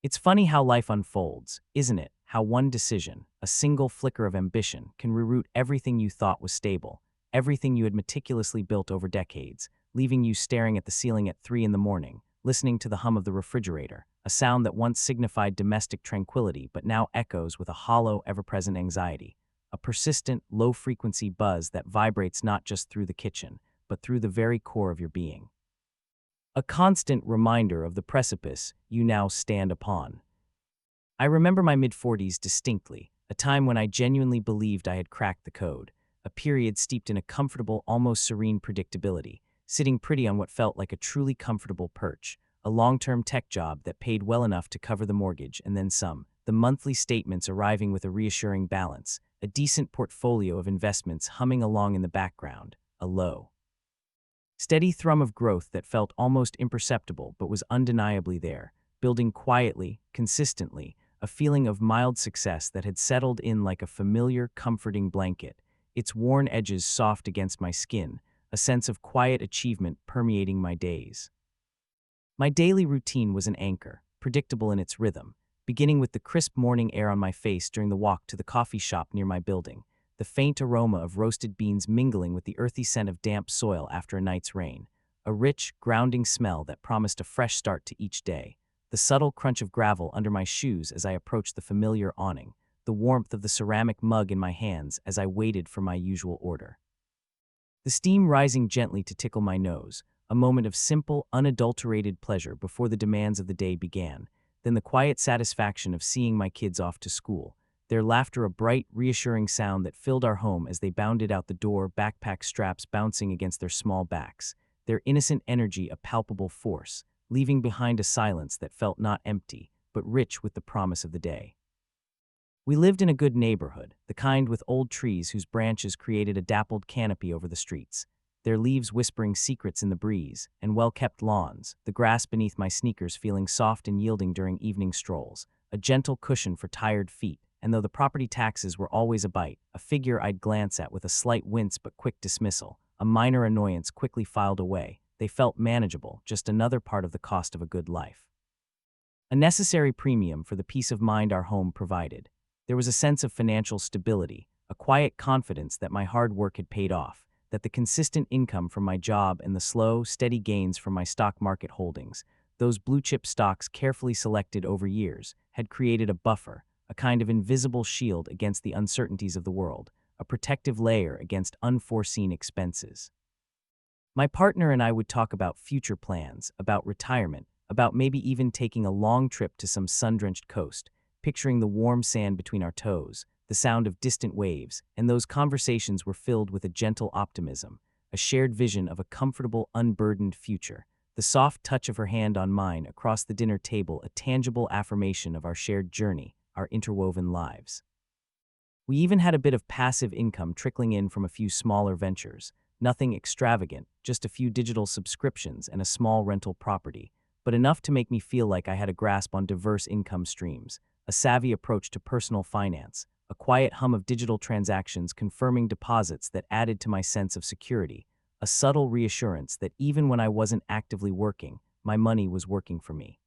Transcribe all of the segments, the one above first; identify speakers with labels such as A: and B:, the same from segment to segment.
A: It's funny how life unfolds, isn't it? How one decision, a single flicker of ambition, can reroute everything you thought was stable, everything you had meticulously built over decades, leaving you staring at the ceiling at 3 in the morning, listening to the hum of the refrigerator, a sound that once signified domestic tranquility but now echoes with a hollow, ever-present anxiety, a persistent, low-frequency buzz that vibrates not just through the kitchen, but through the very core of your being. A constant reminder of the precipice you now stand upon. I remember my mid-40s distinctly, a time when I genuinely believed I had cracked the code, a period steeped in a comfortable, almost serene predictability, sitting pretty on what felt like a truly comfortable perch, a long-term tech job that paid well enough to cover the mortgage and then some, the monthly statements arriving with a reassuring balance, a decent portfolio of investments humming along in the background, a low, steady thrum of growth that felt almost imperceptible but was undeniably there, building quietly, consistently, a feeling of mild success that had settled in like a familiar, comforting blanket, its worn edges soft against my skin, a sense of quiet achievement permeating my days. My daily routine was an anchor, predictable in its rhythm, beginning with the crisp morning air on my face during the walk to the coffee shop near my building, the faint aroma of roasted beans mingling with the earthy scent of damp soil after a night's rain, a rich, grounding smell that promised a fresh start to each day, the subtle crunch of gravel under my shoes as I approached the familiar awning, the warmth of the ceramic mug in my hands as I waited for my usual order. The steam rising gently to tickle my nose, a moment of simple, unadulterated pleasure before the demands of the day began, then the quiet satisfaction of seeing my kids off to school, their laughter a bright, reassuring sound that filled our home as they bounded out the door, backpack straps bouncing against their small backs, their innocent energy a palpable force, leaving behind a silence that felt not empty, but rich with the promise of the day. We lived in a good neighborhood, the kind with old trees whose branches created a dappled canopy over the streets, their leaves whispering secrets in the breeze, and well-kept lawns, the grass beneath my sneakers feeling soft and yielding during evening strolls, a gentle cushion for tired feet, and though the property taxes were always a bite, a figure I'd glance at with a slight wince but quick dismissal, a minor annoyance quickly filed away, they felt manageable, just another part of the cost of a good life. A necessary premium for the peace of mind our home provided. There was a sense of financial stability, a quiet confidence that my hard work had paid off, that the consistent income from my job and the slow, steady gains from my stock market holdings, those blue-chip stocks carefully selected over years, had created a buffer, a kind of invisible shield against the uncertainties of the world, a protective layer against unforeseen expenses. My partner and I would talk about future plans, about retirement, about maybe even taking a long trip to some sun-drenched coast, picturing the warm sand between our toes, the sound of distant waves, and those conversations were filled with a gentle optimism, a shared vision of a comfortable, unburdened future, the soft touch of her hand on mine across the dinner table a tangible affirmation of our shared journey, our interwoven lives. We even had a bit of passive income trickling in from a few smaller ventures, nothing extravagant, just a few digital subscriptions and a small rental property, but enough to make me feel like I had a grasp on diverse income streams, a savvy approach to personal finance, a quiet hum of digital transactions confirming deposits that added to my sense of security, a subtle reassurance that even when I wasn't actively working, my money was working for me.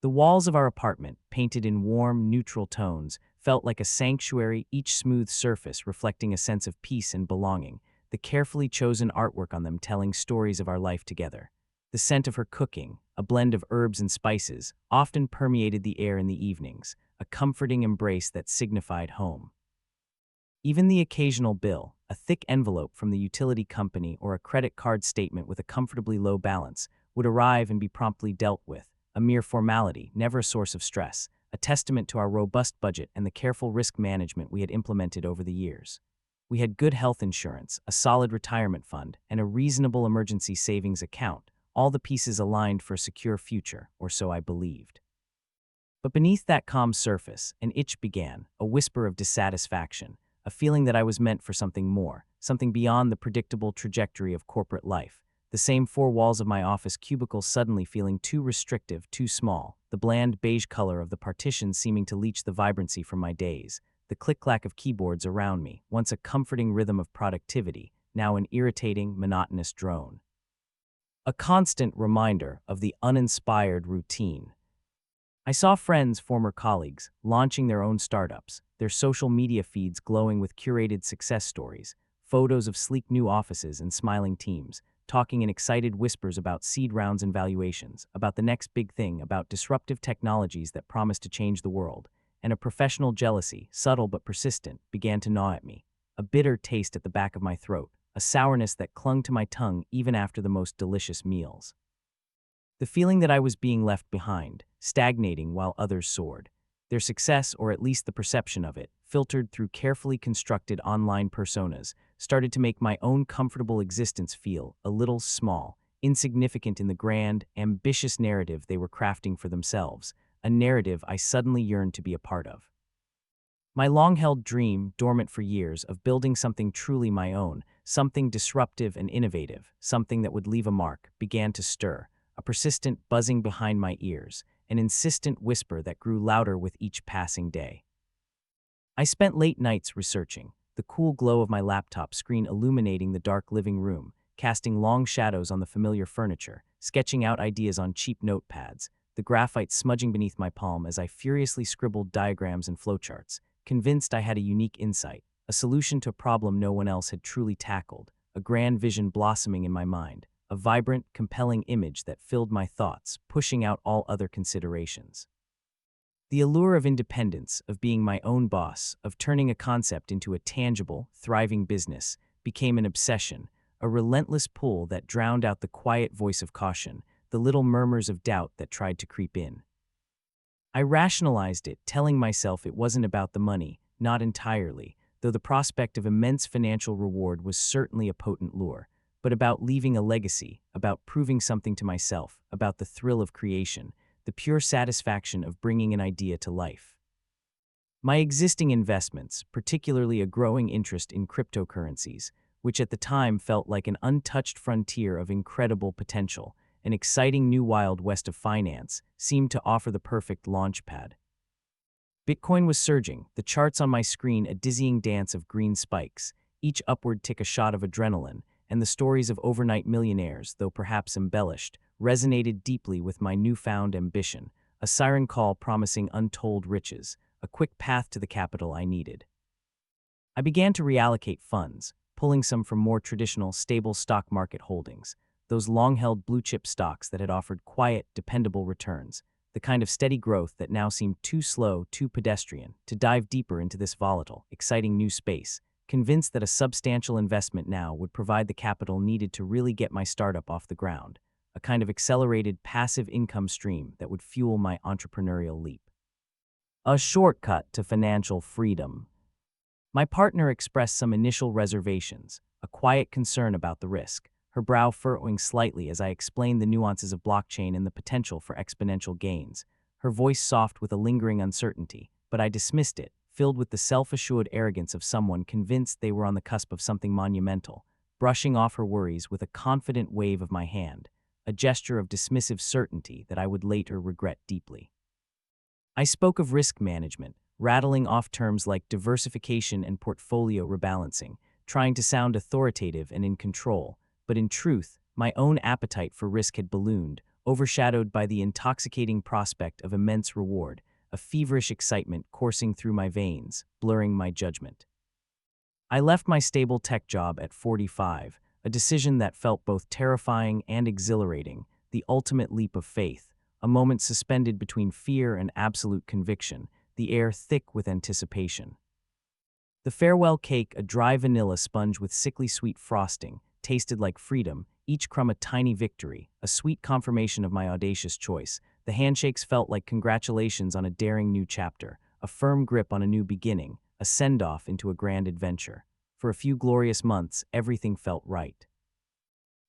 A: The walls of our apartment, painted in warm, neutral tones, felt like a sanctuary, each smooth surface reflecting a sense of peace and belonging, the carefully chosen artwork on them telling stories of our life together. The scent of her cooking, a blend of herbs and spices, often permeated the air in the evenings, a comforting embrace that signified home. Even the occasional bill, a thick envelope from the utility company or a credit card statement with a comfortably low balance, would arrive and be promptly dealt with, a mere formality, never a source of stress, a testament to our robust budget and the careful risk management we had implemented over the years. We had good health insurance, a solid retirement fund, and a reasonable emergency savings account, all the pieces aligned for a secure future, or so I believed. But beneath that calm surface, an itch began, a whisper of dissatisfaction, a feeling that I was meant for something more, something beyond the predictable trajectory of corporate life, the same four walls of my office cubicle suddenly feeling too restrictive, too small, the bland beige color of the partitions seeming to leach the vibrancy from my days, the click-clack of keyboards around me, once a comforting rhythm of productivity, now an irritating, monotonous drone. A constant reminder of the uninspired routine. I saw friends, former colleagues, launching their own startups, their social media feeds glowing with curated success stories, photos of sleek new offices and smiling teams, talking in excited whispers about seed rounds and valuations, about the next big thing, about disruptive technologies that promise to change the world, and a professional jealousy, subtle but persistent, began to gnaw at me, a bitter taste at the back of my throat, a sourness that clung to my tongue even after the most delicious meals. The feeling that I was being left behind, stagnating while others soared. Their success, or at least the perception of it, filtered through carefully constructed online personas, started to make my own comfortable existence feel a little small, insignificant in the grand, ambitious narrative they were crafting for themselves, a narrative I suddenly yearned to be a part of. My long-held dream, dormant for years, of building something truly my own, something disruptive and innovative, something that would leave a mark, began to stir, a persistent buzzing behind my ears, an insistent whisper that grew louder with each passing day. I spent late nights researching, the cool glow of my laptop screen illuminating the dark living room, casting long shadows on the familiar furniture, sketching out ideas on cheap notepads, the graphite smudging beneath my palm as I furiously scribbled diagrams and flowcharts, convinced I had a unique insight, a solution to a problem no one else had truly tackled, a grand vision blossoming in my mind, a vibrant, compelling image that filled my thoughts, pushing out all other considerations. The allure of independence, of being my own boss, of turning a concept into a tangible, thriving business, became an obsession, a relentless pull that drowned out the quiet voice of caution, the little murmurs of doubt that tried to creep in. I rationalized it, telling myself it wasn't about the money, not entirely, though the prospect of immense financial reward was certainly a potent lure, but about leaving a legacy, about proving something to myself, about the thrill of creation, the pure satisfaction of bringing an idea to life. My existing investments, particularly a growing interest in cryptocurrencies, which at the time felt like an untouched frontier of incredible potential, an exciting new wild west of finance, seemed to offer the perfect launchpad. Bitcoin was surging, the charts on my screen a dizzying dance of green spikes, each upward tick a shot of adrenaline, and the stories of overnight millionaires, though perhaps embellished, resonated deeply with my newfound ambition, a siren call promising untold riches, a quick path to the capital I needed. I began to reallocate funds, pulling some from more traditional, stable stock market holdings, those long-held blue-chip stocks that had offered quiet, dependable returns, the kind of steady growth that now seemed too slow, too pedestrian, to dive deeper into this volatile, exciting new space, convinced that a substantial investment now would provide the capital needed to really get my startup off the ground, a kind of accelerated passive income stream that would fuel my entrepreneurial leap. A shortcut to financial freedom. My partner expressed some initial reservations, a quiet concern about the risk, her brow furrowing slightly as I explained the nuances of blockchain and the potential for exponential gains, her voice soft with a lingering uncertainty, but I dismissed it, filled with the self-assured arrogance of someone convinced they were on the cusp of something monumental, brushing off her worries with a confident wave of my hand, a gesture of dismissive certainty that I would later regret deeply. I spoke of risk management, rattling off terms like diversification and portfolio rebalancing, trying to sound authoritative and in control, but in truth, my own appetite for risk had ballooned, overshadowed by the intoxicating prospect of immense reward, a feverish excitement coursing through my veins, blurring my judgment. I left my stable tech job at 45, a decision that felt both terrifying and exhilarating, the ultimate leap of faith, a moment suspended between fear and absolute conviction, the air thick with anticipation. The farewell cake, a dry vanilla sponge with sickly sweet frosting, tasted like freedom, each crumb a tiny victory, a sweet confirmation of my audacious choice. The handshakes felt like congratulations on a daring new chapter, a firm grip on a new beginning, a send-off into a grand adventure. For a few glorious months, everything felt right.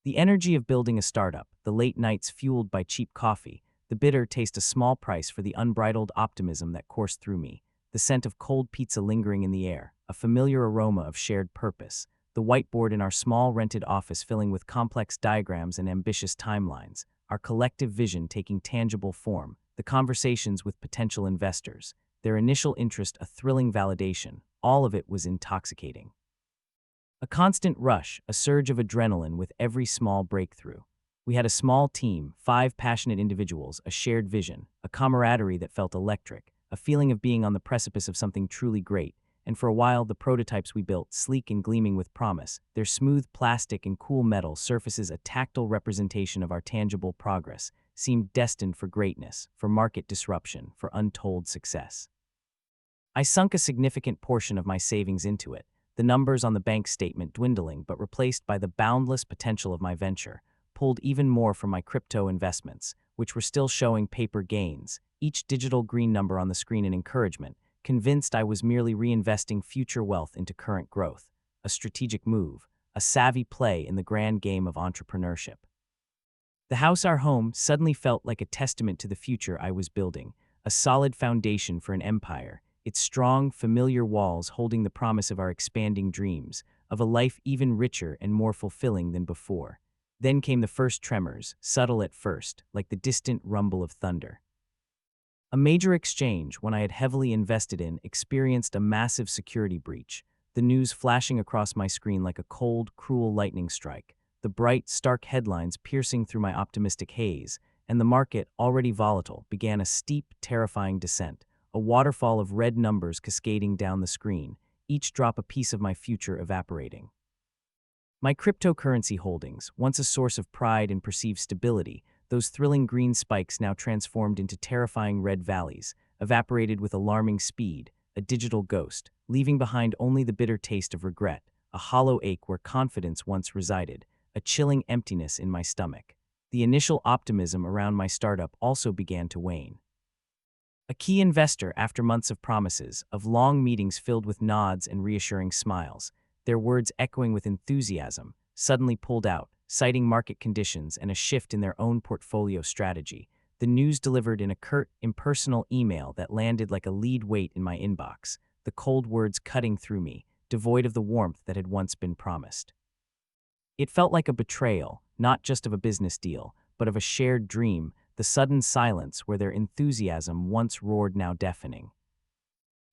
A: The energy of building a startup, the late nights fueled by cheap coffee, the bitter taste a small price for the unbridled optimism that coursed through me, the scent of cold pizza lingering in the air, a familiar aroma of shared purpose, the whiteboard in our small rented office filling with complex diagrams and ambitious timelines, our collective vision taking tangible form, the conversations with potential investors, their initial interest a thrilling validation, all of it was intoxicating. A constant rush, a surge of adrenaline with every small breakthrough. We had a small team, 5 passionate individuals, a shared vision, a camaraderie that felt electric, a feeling of being on the precipice of something truly great. And for a while, the prototypes we built, sleek and gleaming with promise, their smooth plastic and cool metal surfaces a tactile representation of our tangible progress, seemed destined for greatness, for market disruption, for untold success. I sunk a significant portion of my savings into it, the numbers on the bank statement dwindling but replaced by the boundless potential of my venture, pulled even more from my crypto investments, which were still showing paper gains, each digital green number on the screen an encouragement, convinced I was merely reinvesting future wealth into current growth, a strategic move, a savvy play in the grand game of entrepreneurship. The house, our home, suddenly felt like a testament to the future I was building, a solid foundation for an empire, its strong, familiar walls holding the promise of our expanding dreams, of a life even richer and more fulfilling than before. Then came the first tremors, subtle at first, like the distant rumble of thunder. A major exchange, one I had heavily invested in, experienced a massive security breach, the news flashing across my screen like a cold, cruel lightning strike, the bright, stark headlines piercing through my optimistic haze, and the market, already volatile, began a steep, terrifying descent, a waterfall of red numbers cascading down the screen, each drop a piece of my future evaporating. My cryptocurrency holdings, once a source of pride and perceived stability, those thrilling green spikes now transformed into terrifying red valleys, evaporated with alarming speed, a digital ghost, leaving behind only the bitter taste of regret, a hollow ache where confidence once resided, a chilling emptiness in my stomach. The initial optimism around my startup also began to wane. A key investor, after months of promises, of long meetings filled with nods and reassuring smiles, their words echoing with enthusiasm, suddenly pulled out, citing market conditions and a shift in their own portfolio strategy. The news delivered in a curt, impersonal email that landed like a lead weight in my inbox, the cold words cutting through me, devoid of the warmth that had once been promised. It felt like a betrayal, not just of a business deal, but of a shared dream, the sudden silence where their enthusiasm once roared now deafening.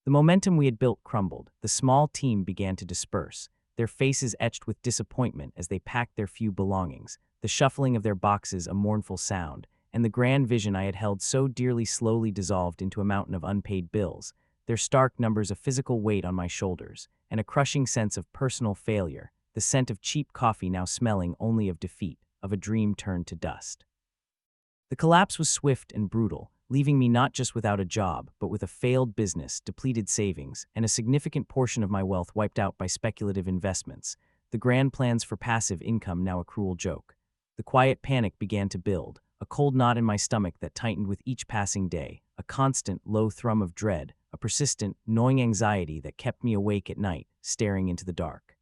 A: The momentum we had built crumbled, the small team began to disperse, their faces etched with disappointment as they packed their few belongings, the shuffling of their boxes a mournful sound, and the grand vision I had held so dearly slowly dissolved into a mountain of unpaid bills, their stark numbers a physical weight on my shoulders, and a crushing sense of personal failure, the scent of cheap coffee now smelling only of defeat, of a dream turned to dust. The collapse was swift and brutal, leaving me not just without a job, but with a failed business, depleted savings, and a significant portion of my wealth wiped out by speculative investments, the grand plans for passive income now a cruel joke. The quiet panic began to build, a cold knot in my stomach that tightened with each passing day, a constant, low thrum of dread, a persistent, gnawing anxiety that kept me awake at night, staring into the dark.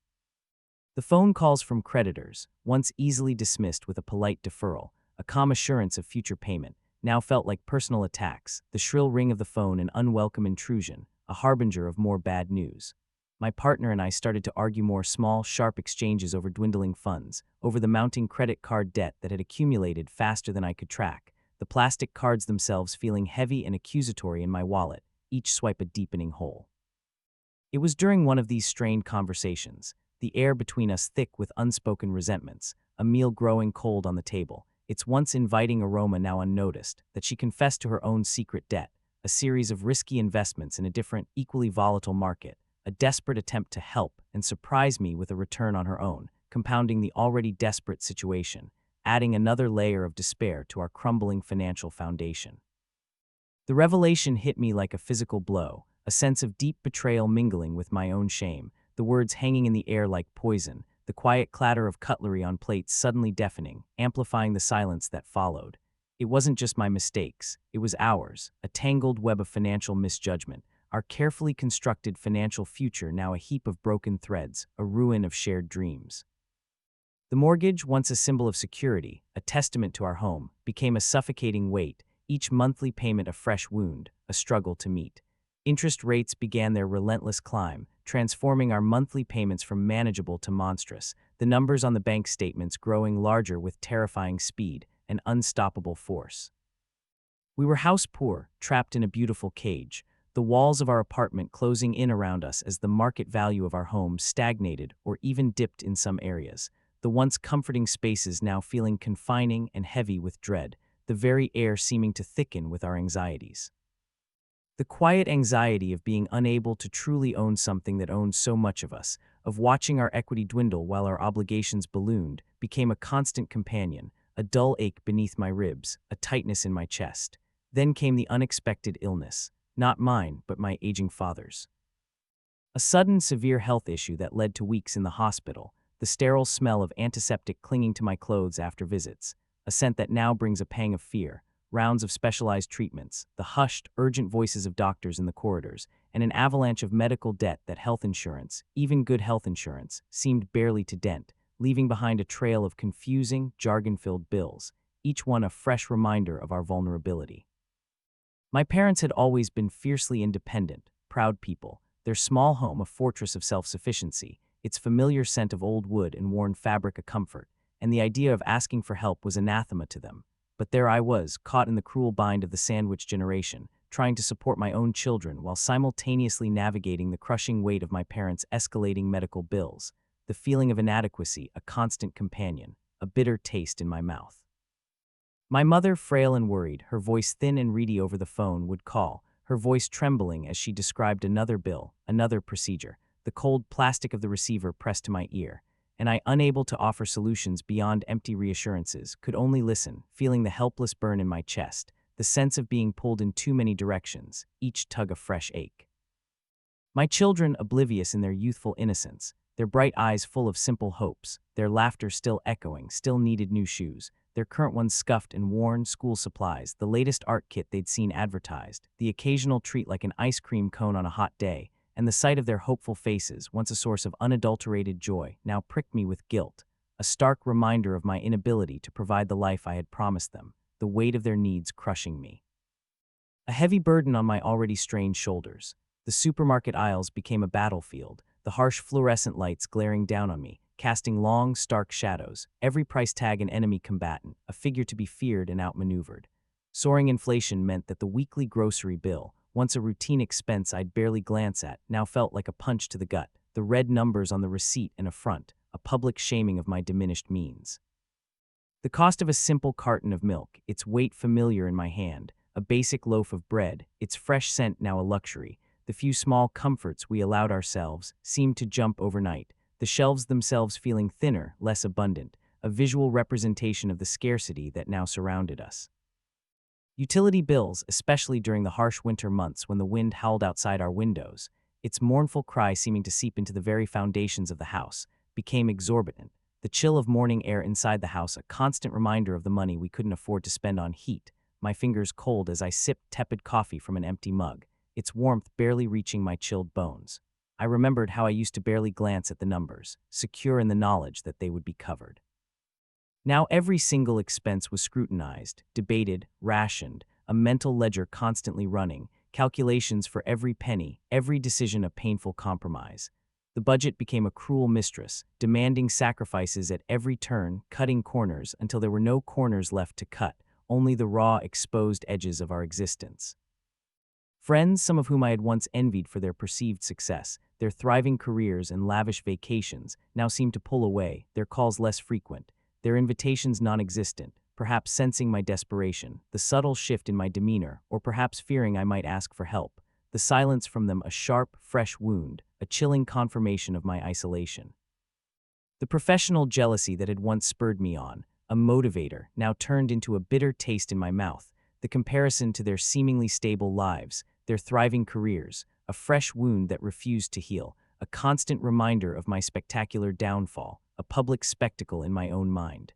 A: The phone calls from creditors, once easily dismissed with a polite deferral, a calm assurance of future payment, now felt like personal attacks, the shrill ring of the phone an unwelcome intrusion, a harbinger of more bad news. My partner and I started to argue more small, sharp exchanges over dwindling funds, over the mounting credit card debt that had accumulated faster than I could track, the plastic cards themselves feeling heavy and accusatory in my wallet, each swipe a deepening hole. It was during one of these strained conversations, the air between us thick with unspoken resentments, a meal growing cold on the table, its once inviting aroma now unnoticed, that she confessed to her own secret debt, a series of risky investments in a different, equally volatile market, a desperate attempt to help and surprise me with a return on her own, compounding the already desperate situation, adding another layer of despair to our crumbling financial foundation. The revelation hit me like a physical blow, a sense of deep betrayal mingling with my own shame, the words hanging in the air like poison, the quiet clatter of cutlery on plates suddenly deafening, amplifying the silence that followed. It wasn't just my mistakes, it was ours, a tangled web of financial misjudgment, our carefully constructed financial future now a heap of broken threads, a ruin of shared dreams. The mortgage, once a symbol of security, a testament to our home, became a suffocating weight, each monthly payment a fresh wound, a struggle to meet. Interest rates began their relentless climb, transforming our monthly payments from manageable to monstrous, the numbers on the bank statements growing larger with terrifying speed, an unstoppable force. We were house poor, trapped in a beautiful cage, the walls of our apartment closing in around us as the market value of our home stagnated or even dipped in some areas. the once comforting spaces now feeling confining and heavy with dread, the very air seeming to thicken with our anxieties. The quiet anxiety of being unable to truly own something that owns so much of us, of watching our equity dwindle while our obligations ballooned, became a constant companion, a dull ache beneath my ribs, a tightness in my chest. Then came the unexpected illness, not mine, but my aging father's. A sudden severe health issue that led to weeks in the hospital, the sterile smell of antiseptic clinging to my clothes after visits, a scent that now brings a pang of fear, rounds of specialized treatments, the hushed, urgent voices of doctors in the corridors, and an avalanche of medical debt that health insurance, even good health insurance, seemed barely to dent, leaving behind a trail of confusing, jargon-filled bills, each one a fresh reminder of our vulnerability. My parents had always been fiercely independent, proud people, their small home a fortress of self-sufficiency, its familiar scent of old wood and worn fabric a comfort, and the idea of asking for help was anathema to them. But there I was, caught in the cruel bind of the sandwich generation, trying to support my own children while simultaneously navigating the crushing weight of my parents' escalating medical bills, the feeling of inadequacy a constant companion, a bitter taste in my mouth. My mother, frail and worried, her voice thin and reedy over the phone, would call, her voice trembling as she described another bill, another procedure, the cold plastic of the receiver pressed to my ear, and I, unable to offer solutions beyond empty reassurances, could only listen, feeling the helpless burn in my chest, the sense of being pulled in too many directions, each tug a fresh ache. My children, oblivious in their youthful innocence, their bright eyes full of simple hopes, their laughter still echoing, still needed new shoes, their current ones scuffed and worn, school supplies, the latest art kit they'd seen advertised, the occasional treat like an ice cream cone on a hot day, and the sight of their hopeful faces, once a source of unadulterated joy, now pricked me with guilt, a stark reminder of my inability to provide the life I had promised them, the weight of their needs crushing me. A heavy burden on my already strained shoulders. The supermarket aisles became a battlefield, the harsh fluorescent lights glaring down on me, casting long, stark shadows, every price tag an enemy combatant, a figure to be feared and outmaneuvered. Soaring inflation meant that the weekly grocery bill, once a routine expense I'd barely glance at, now felt like a punch to the gut, the red numbers on the receipt an affront, a public shaming of my diminished means. The cost of a simple carton of milk, its weight familiar in my hand, a basic loaf of bread, its fresh scent now a luxury, the few small comforts we allowed ourselves, seemed to jump overnight, the shelves themselves feeling thinner, less abundant, a visual representation of the scarcity that now surrounded us. Utility bills, especially during the harsh winter months when the wind howled outside our windows, its mournful cry seeming to seep into the very foundations of the house, became exorbitant, the chill of morning air inside the house a constant reminder of the money we couldn't afford to spend on heat, my fingers cold as I sipped tepid coffee from an empty mug, its warmth barely reaching my chilled bones. I remembered how I used to barely glance at the numbers, secure in the knowledge that they would be covered. Now every single expense was scrutinized, debated, rationed, a mental ledger constantly running, calculations for every penny, every decision a painful compromise. The budget became a cruel mistress, demanding sacrifices at every turn, cutting corners until there were no corners left to cut, only the raw, exposed edges of our existence. Friends, some of whom I had once envied for their perceived success, their thriving careers and lavish vacations, now seemed to pull away, their calls less frequent, their invitations non-existent, perhaps sensing my desperation, the subtle shift in my demeanor, or perhaps fearing I might ask for help, the silence from them a sharp, fresh wound, a chilling confirmation of my isolation. The professional jealousy that had once spurred me on, a motivator, now turned into a bitter taste in my mouth, the comparison to their seemingly stable lives, their thriving careers, a fresh wound that refused to heal, a constant reminder of my spectacular downfall, a public spectacle in my own mind.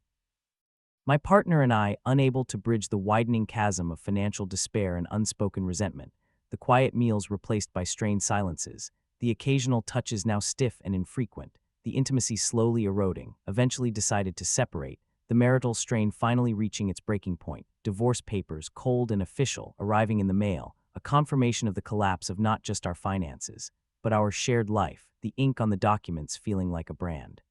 A: My partner and I, unable to bridge the widening chasm of financial despair and unspoken resentment, the quiet meals replaced by strained silences, the occasional touches now stiff and infrequent, the intimacy slowly eroding, eventually decided to separate, the marital strain finally reaching its breaking point, divorce papers, cold and official, arriving in the mail, a confirmation of the collapse of not just our finances, but our shared life, the ink on the documents feeling like a brand.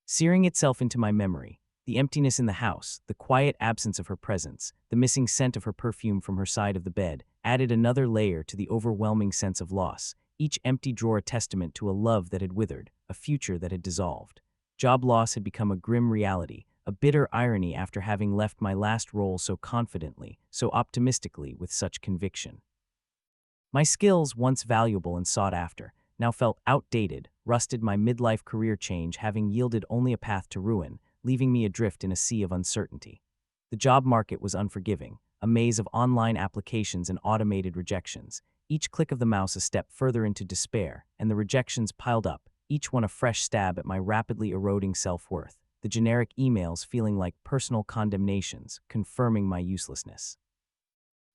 A: Searing itself into my memory, the emptiness in the house, the quiet absence of her presence, the missing scent of her perfume from her side of the bed, added another layer to the overwhelming sense of loss, each empty drawer a testament to a love that had withered, a future that had dissolved. Job loss had become a grim reality, a bitter irony after having left my last role so confidently, so optimistically, with such conviction. My skills, once valuable and sought after, now felt outdated, rusted, my midlife career change having yielded only a path to ruin, leaving me adrift in a sea of uncertainty. The job market was unforgiving, a maze of online applications and automated rejections, each click of the mouse a step further into despair, and the rejections piled up, each one a fresh stab at my rapidly eroding self-worth, the generic emails feeling like personal condemnations, confirming my uselessness.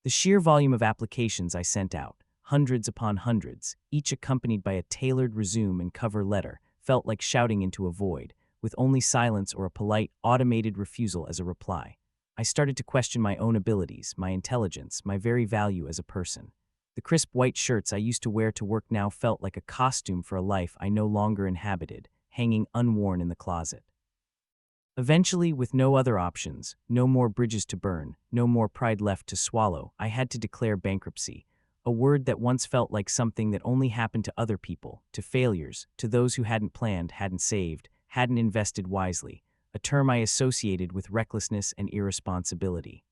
A: The sheer volume of applications I sent out, hundreds upon hundreds, each accompanied by a tailored resume and cover letter, felt like shouting into a void, with only silence or a polite, automated refusal as a reply. I started to question my own abilities, my intelligence, my very value as a person. The crisp white shirts I used to wear to work now felt like a costume for a life I no longer inhabited, hanging unworn in the closet. Eventually, with no other options, no more bridges to burn, no more pride left to swallow, I had to declare bankruptcy, a word that once felt like something that only happened to other people, to failures, to those who hadn't planned, hadn't saved, hadn't invested wisely, a term I associated with recklessness and irresponsibility.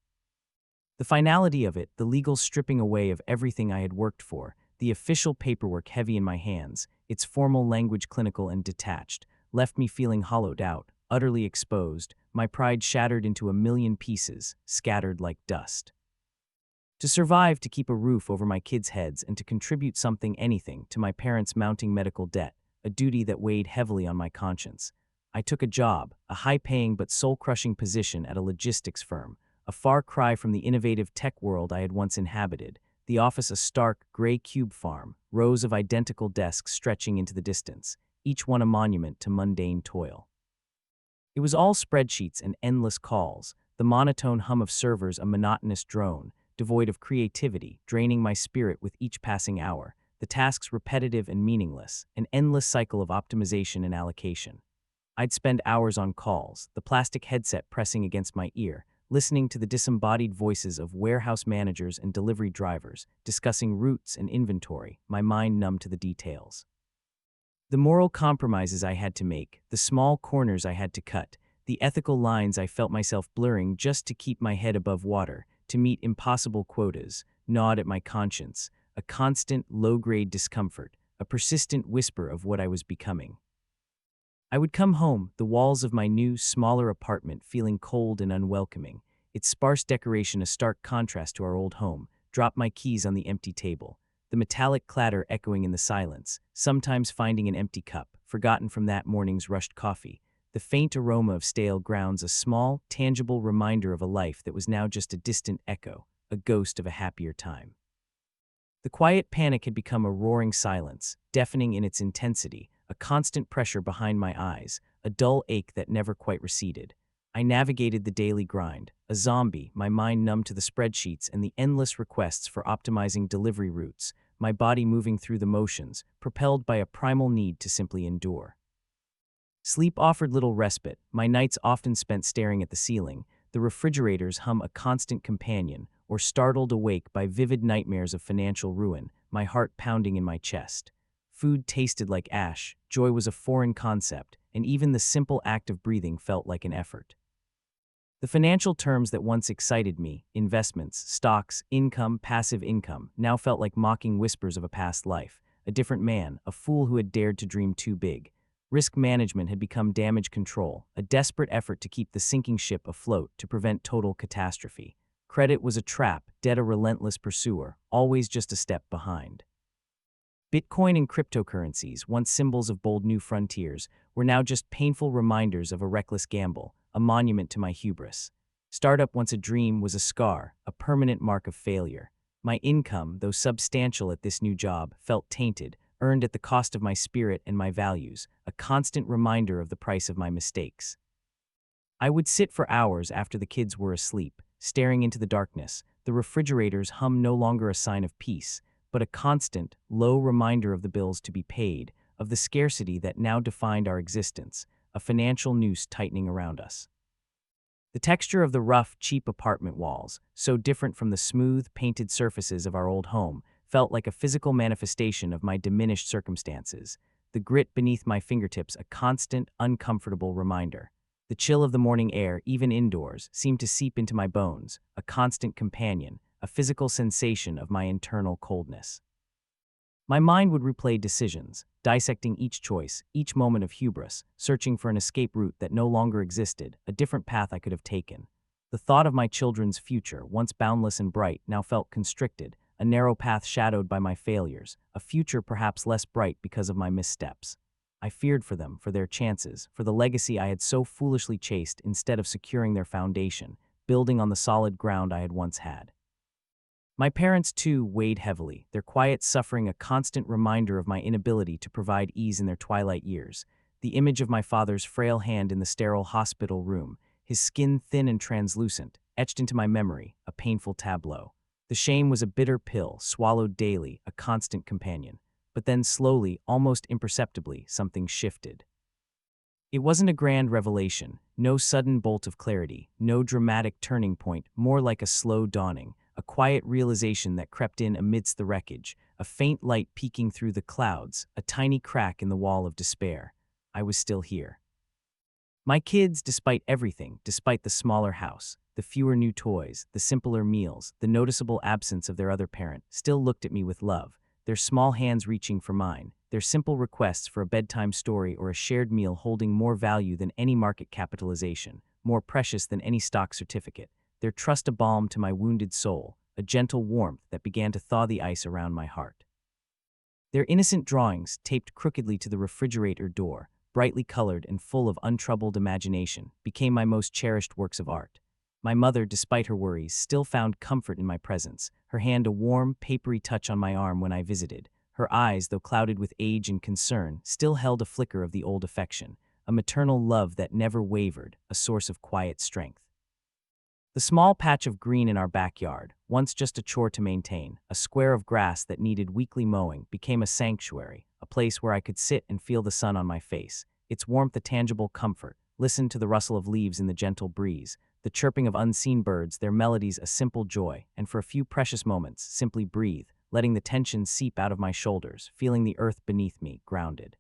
A: The finality of it, the legal stripping away of everything I had worked for, the official paperwork heavy in my hands, its formal language clinical and detached, left me feeling hollowed out, utterly exposed, my pride shattered into a million pieces, scattered like dust. To survive, to keep a roof over my kids' heads, and to contribute something, anything, to my parents' mounting medical debt, a duty that weighed heavily on my conscience, I took a job, a high-paying but soul-crushing position at a logistics firm, a far cry from the innovative tech world I had once inhabited, the office a stark, gray cube farm, rows of identical desks stretching into the distance, each one a monument to mundane toil. It was all spreadsheets and endless calls, the monotone hum of servers a monotonous drone, devoid of creativity, draining my spirit with each passing hour, the tasks repetitive and meaningless, an endless cycle of optimization and allocation. I'd spend hours on calls, the plastic headset pressing against my ear, listening to the disembodied voices of warehouse managers and delivery drivers, discussing routes and inventory, my mind numb to the details. The moral compromises I had to make, the small corners I had to cut, the ethical lines I felt myself blurring just to keep my head above water, to meet impossible quotas, gnawed at my conscience, a constant, low-grade discomfort, a persistent whisper of what I was becoming. I would come home, the walls of my new, smaller apartment feeling cold and unwelcoming, its sparse decoration a stark contrast to our old home, drop my keys on the empty table, the metallic clatter echoing in the silence, sometimes finding an empty cup, forgotten from that morning's rushed coffee, the faint aroma of stale grounds a small, tangible reminder of a life that was now just a distant echo, a ghost of a happier time. The quiet panic had become a roaring silence, deafening in its intensity, a constant pressure behind my eyes, a dull ache that never quite receded. I navigated the daily grind, a zombie, my mind numb to the spreadsheets and the endless requests for optimizing delivery routes, my body moving through the motions, propelled by a primal need to simply endure. Sleep offered little respite, my nights often spent staring at the ceiling, the refrigerator's hum a constant companion, or startled awake by vivid nightmares of financial ruin, my heart pounding in my chest. Food tasted like ash, joy was a foreign concept, and even the simple act of breathing felt like an effort. The financial terms that once excited me, investments, stocks, income, passive income, now felt like mocking whispers of a past life, a different man, a fool who had dared to dream too big. Risk management had become damage control, a desperate effort to keep the sinking ship afloat to prevent total catastrophe. Credit was a trap, debt a relentless pursuer, always just a step behind. Bitcoin and cryptocurrencies, once symbols of bold new frontiers, were now just painful reminders of a reckless gamble, a monument to my hubris. Startup, once a dream, was a scar, a permanent mark of failure. My income, though substantial at this new job, felt tainted, earned at the cost of my spirit and my values, a constant reminder of the price of my mistakes. I would sit for hours after the kids were asleep, staring into the darkness, the refrigerator's hum no longer a sign of peace, but a constant, low reminder of the bills to be paid, of the scarcity that now defined our existence, a financial noose tightening around us. The texture of the rough, cheap apartment walls, so different from the smooth, painted surfaces of our old home, felt like a physical manifestation of my diminished circumstances. the grit beneath my fingertips a constant, uncomfortable reminder. The chill of the morning air, even indoors, seemed to seep into my bones, a constant companion, a physical sensation of my internal coldness. My mind would replay decisions, dissecting each choice, each moment of hubris, searching for an escape route that no longer existed, a different path I could have taken. The thought of my children's future, once boundless and bright, now felt constricted, a narrow path shadowed by my failures, a future perhaps less bright because of my missteps. I feared for them, for their chances, for the legacy I had so foolishly chased instead of securing their foundation, building on the solid ground I had once had. My parents, too, weighed heavily, their quiet suffering a constant reminder of my inability to provide ease in their twilight years. The image of my father's frail hand in the sterile hospital room, his skin thin and translucent, etched into my memory, a painful tableau. The shame was a bitter pill, swallowed daily, a constant companion. But then slowly, almost imperceptibly, something shifted. It wasn't a grand revelation, no sudden bolt of clarity, no dramatic turning point, more like a slow dawning, a quiet realization that crept in amidst the wreckage, a faint light peeking through the clouds, a tiny crack in the wall of despair. I was still here. My kids, despite everything, despite the smaller house, the fewer new toys, the simpler meals, the noticeable absence of their other parent, still looked at me with love, their small hands reaching for mine, their simple requests for a bedtime story or a shared meal holding more value than any market capitalization, more precious than any stock certificate, their trust a balm to my wounded soul, a gentle warmth that began to thaw the ice around my heart. Their innocent drawings, taped crookedly to the refrigerator door, brightly colored and full of untroubled imagination, became my most cherished works of art. My mother, despite her worries, still found comfort in my presence, her hand a warm, papery touch on my arm when I visited. Her eyes, though clouded with age and concern, still held a flicker of the old affection, a maternal love that never wavered, a source of quiet strength. The small patch of green in our backyard, once just a chore to maintain, a square of grass that needed weekly mowing, became a sanctuary, a place where I could sit and feel the sun on my face, its warmth a tangible comfort, listen to the rustle of leaves in the gentle breeze, the chirping of unseen birds, their melodies a simple joy, and for a few precious moments, simply breathe, letting the tension seep out of my shoulders, feeling the earth beneath me, grounded.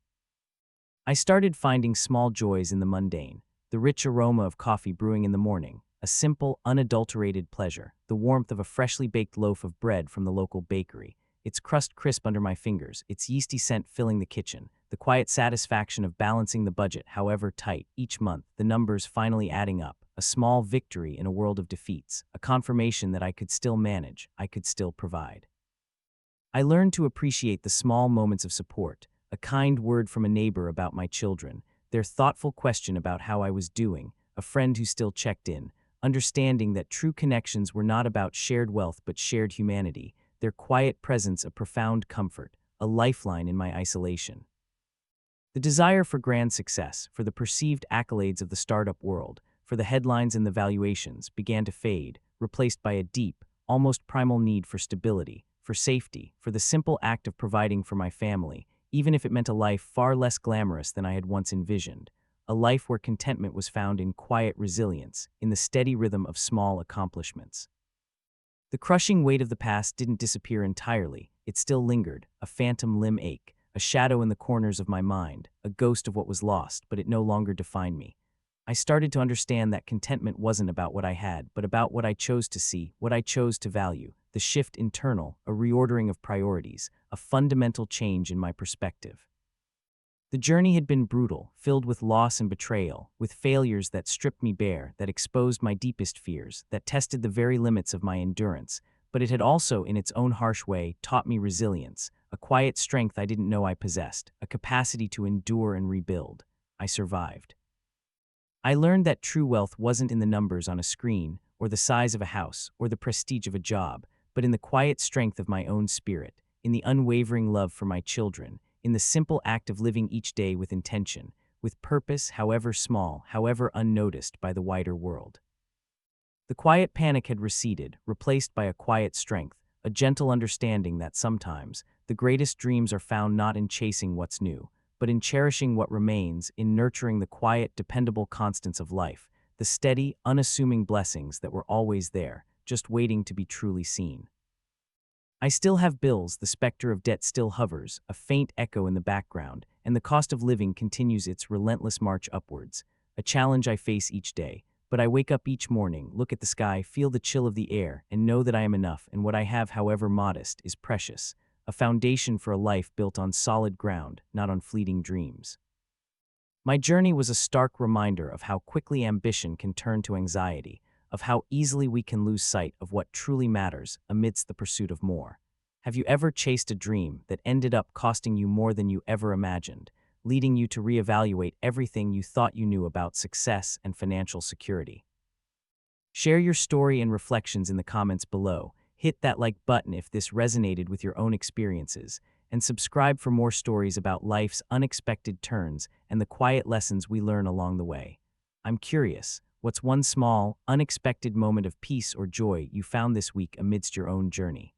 A: I started finding small joys in the mundane, the rich aroma of coffee brewing in the morning, a simple, unadulterated pleasure, the warmth of a freshly baked loaf of bread from the local bakery, its crust crisp under my fingers, its yeasty scent filling the kitchen, the quiet satisfaction of balancing the budget, however tight, each month, the numbers finally adding up, a small victory in a world of defeats, a confirmation that I could still manage, I could still provide. I learned to appreciate the small moments of support, a kind word from a neighbor about my children, their thoughtful question about how I was doing, a friend who still checked in, understanding that true connections were not about shared wealth but shared humanity, their quiet presence a profound comfort, a lifeline in my isolation. The desire for grand success, for the perceived accolades of the startup world, for the headlines and the valuations, began to fade, replaced by a deep, almost primal need for stability, for safety, for the simple act of providing for my family, even if it meant a life far less glamorous than I had once envisioned. A life where contentment was found in quiet resilience, in the steady rhythm of small accomplishments. The crushing weight of the past didn't disappear entirely, it still lingered, a phantom limb ache, a shadow in the corners of my mind, a ghost of what was lost, but it no longer defined me. I started to understand that contentment wasn't about what I had, but about what I chose to see, what I chose to value, the shift internal, a reordering of priorities, a fundamental change in my perspective. The journey had been brutal, filled with loss and betrayal, with failures that stripped me bare, that exposed my deepest fears, that tested the very limits of my endurance, but it had also, in its own harsh way, taught me resilience, a quiet strength I didn't know I possessed, a capacity to endure and rebuild. I survived. I learned that true wealth wasn't in the numbers on a screen, or the size of a house, or the prestige of a job, but in the quiet strength of my own spirit, in the unwavering love for my children, in the simple act of living each day with intention, with purpose, however small, however unnoticed by the wider world. The quiet panic had receded, replaced by a quiet strength, a gentle understanding that sometimes the greatest dreams are found not in chasing what's new, but in cherishing what remains, in nurturing the quiet, dependable constants of life, the steady, unassuming blessings that were always there, just waiting to be truly seen. I still have bills, the specter of debt still hovers, a faint echo in the background, and the cost of living continues its relentless march upwards, a challenge I face each day. But I wake up each morning, look at the sky, feel the chill of the air, and know that I am enough, and what I have, however modest, is precious, a foundation for a life built on solid ground, not on fleeting dreams. My journey was a stark reminder of how quickly ambition can turn to anxiety, of how easily we can lose sight of what truly matters amidst the pursuit of more. Have you ever chased a dream that ended up costing you more than you ever imagined, leading you to reevaluate everything you thought you knew about success and financial security? Share your story and reflections in the comments below. Hit that like button if this resonated with your own experiences, and subscribe for more stories about life's unexpected turns and the quiet lessons we learn along the way. I'm curious, what's one small, unexpected moment of peace or joy you found this week amidst your own journey?